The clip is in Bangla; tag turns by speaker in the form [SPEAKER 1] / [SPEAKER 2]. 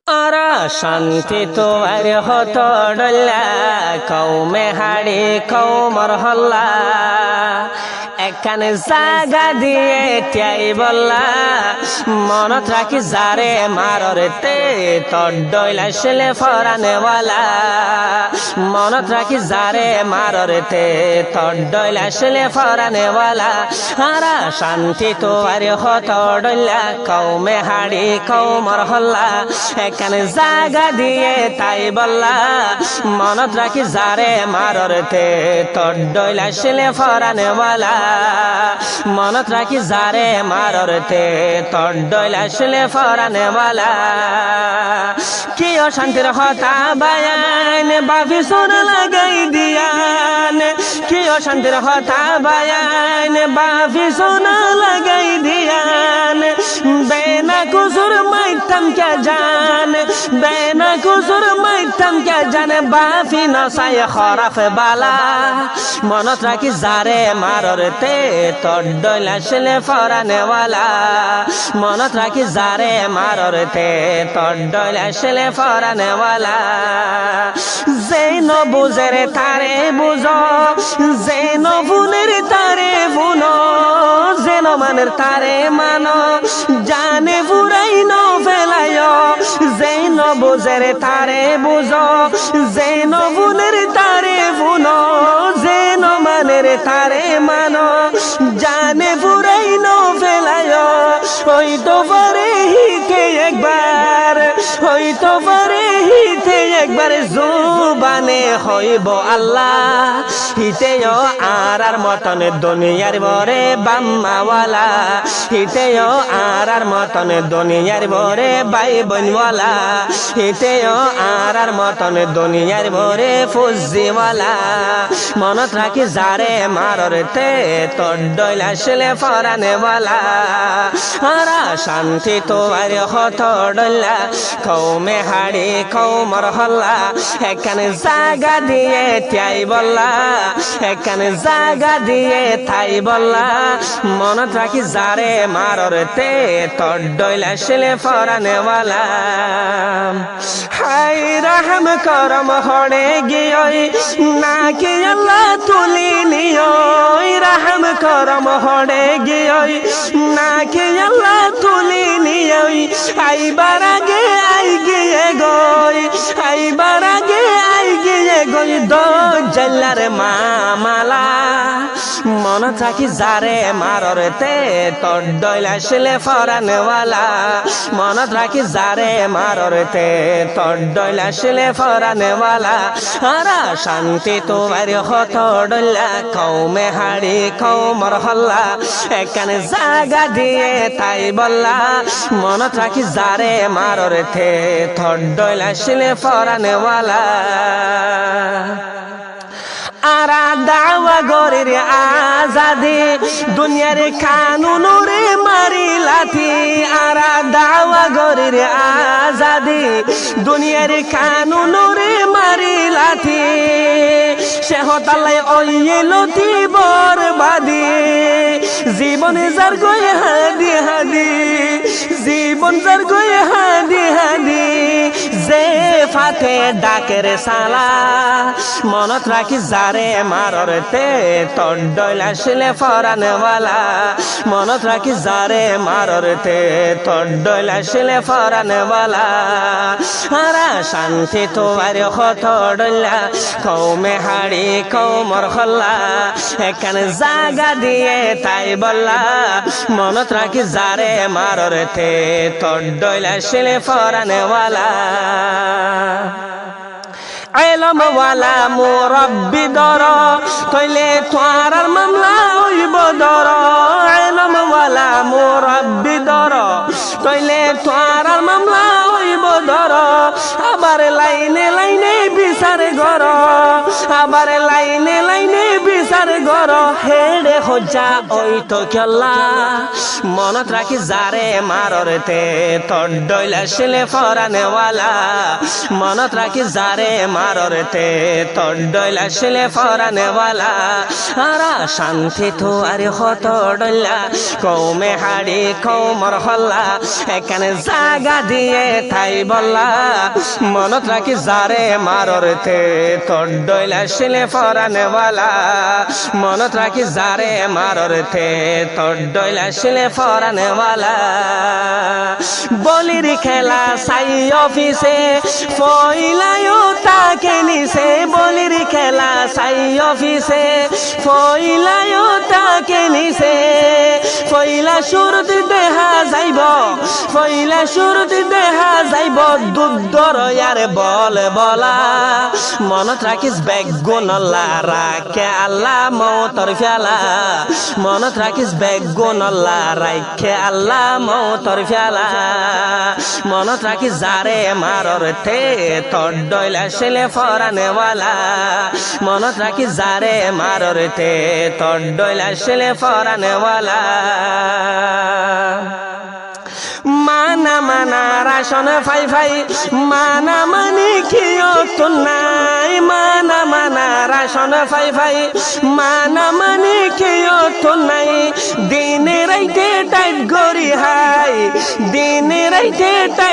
[SPEAKER 1] আরা শান্তি তোয়ার হত ডল্লা কৌমে হাড়ি কৌমর হল্লা এখানে জাগা দিয়ে ত্যাই বললা মনত রাখি যারে মাররে তে তোর ডইলা ছেলে ফরানেওয়ালা মনত রাখি যারে মাররে তে তোর ডইলা ছেলে ফরানেওয়ালা আরা শান্তি তোয়ার হত ডল্লা কৌমে হাড়ি কৌমর হল্লা এখানে জাগা দিয়ে তাই বললা মনত রাখি যারে মারতে তোর ডইলা ছেলে ফরানেওয়ালা মনত রাখি যারে মারতে তোর ডইলা ছেলে ফরানেওয়ালা কি অশান্তির হতা বায়ান বাফি সোন লাগাই দিয়ান কি অশান্তির হতা বায়ান বাফি সোন লাগাই দিয়ান বেনা কুসুর মাইতাম কে জান বেনা কুসুর মাইতাম কে জানে বাফি নসায় খরাফ বালা মনত রাখি যারে মারতে তোর ডইলা ছেলে ফরানেওয়ালা মনত রাখি যারে মারতে তোর ডইলা ছেলে ফরানেওয়ালা যেন বুঝেরে তারে বুঝো যেন বুনের তারে বুনো যেন মানের তারে মানো জানে বুড়াই ন ফেলায় যেন বুঝেরে তারে বুঝো যেন বুনের তারে বুনো যেন মানের তারে মানো জানে বুড়াই ন ফেলায় ওই তো পারে হিতে একবার ওই তো পারে হিতে একবার জুবানে হইব আল্লাহ হিতেও আর মতন দুনিয়ার বরে বাম্মাওয়ালা হিতেও আর মতন দুনিয়ার বরে বাই বনওয়ালা হিতেও আর মতন দুনিয়ার বরে ফুজিওয়ালা মনত রাখি যারে মারতে তোর ডইলা ছেলে ফরানেওয়ালা আরা শান্তি তোয়ার হত ডল্লা কৌমে হাড়ি কৌমর হল্লা এখানে জাগা দিয়ে ত্যাই বললা এখানে জাগা দিয়ে থাই বললা মনত রাখি যারে মারতে তোর ডইলা ছেলে ফরানেওয়ালা হাই রহম করম হড়ে গিয়ই নাকি আল্লাহ তুলি নিয়ই রহম করম হড়ে গিয়ই নাকি আল্লাহ তুলি নিয়ই আইবার আগে আই গিয়ে গই আইবার আগে আই গিয়ে গই দো জল্লার মামালা মনত রাখি যারে মারতে তোর ডইলা ছেলে ফরানেওয়ালা মনত রাখি যারে মারতে তোর ডইলা ছেলে ফরানেওয়ালা আরা শান্তি তোমার হত ডল্লা কৌমে হাড়ি কৌমর হল্লা এখানে জাগা দিয়ে তাই বললা মনত রাখি যারে মারতে তোর ডইলা ছেলে ফরানেওয়ালা আরা দাওয়া গরির আজাদি দুনিয়ার কানুনরে মারি লাথি আরা দাওয়া গরির আজাদি দুনিয়ার কানুনরে মারি লাথি সে হতালাই ওইলতি বরবাদি জীবন যার গয়ে হাদি হাদি জীবন যার গয়ে হাদি হাদি যে ফাতে ডাকের সালা মনত রাখি যারে মারতে তোর ডইলা ছেলে ফরানেওয়ালা মনত রাখি যারে মারতে তোর ডইলা ছেলে ফরানেওয়ালা আরা শান্তি তোয়ার হত ডইলা কৌমে হাড়ি কৌমর হল্লা এখানে জাগা দিয়ে তাই বললা মনত রাখি যারে মারতে তোর ডইলা ছেলে ফরানেওয়ালা এলমওয়ালা মুরব্বি দর কইলে তোর মামলা হইব দর এলমওয়ালা মুরব্বি দর কইলে তোর মামলা হইব দর আবার লাইনে লাইনে বিচার গর আবার লাইনে লাইনে বিচার গর হেড়ে হজা ওই তো খেলা মনত রাখি যারে মারতে তোর ডইলা শিলে ফরানেওয়ালা মনত রাখি যারে মারতে তোর ডইলা শিলে ফরানেওয়ালা আরা শান্তি তো আরে হত ডইলা কৌমে হাড়ি কৌমর হল্লা এখানে জাগা দিয়ে তাই বললা মনত রাখি যারে মারতে তোর ডইলা শিলে ফরানেওয়ালা মনত রাখি যারে মারতে তোর ডইলা শিলে ফরানেওয়ালা বলির খেলা সাই অফিসে ফইলায়ও তাকে নিছে বলির খেলা সাই অফিসে ফইলায়ও তাকে নিছে ফইলা সুরত দেহা যাইব ফইলা সুরত দেহা যাইব দুধর ইয়ারে বলে বলা মনত রাখিস বেগুন রাখে আল্লাহ মৌতর ফেলা মনত রাখিস বেগুন রাখে আল্লাহ মৌতর ফেলা মনত রাখিস যারে মারতে তোর ডইলা শিলে ফরানেওয়ালা মনত রাখিস যারে মারতে তোর ডইলা শিলে ফরানেওয়ালা মানা মানা রাশন ফাই ফাই মানা মানি খিও তো নাই মানা মানা রাশন ফাই ফাই মানা মানি খিও তো নাই দিনে রাইতে টাইট গরি হাই দিনে রাইতে টাইট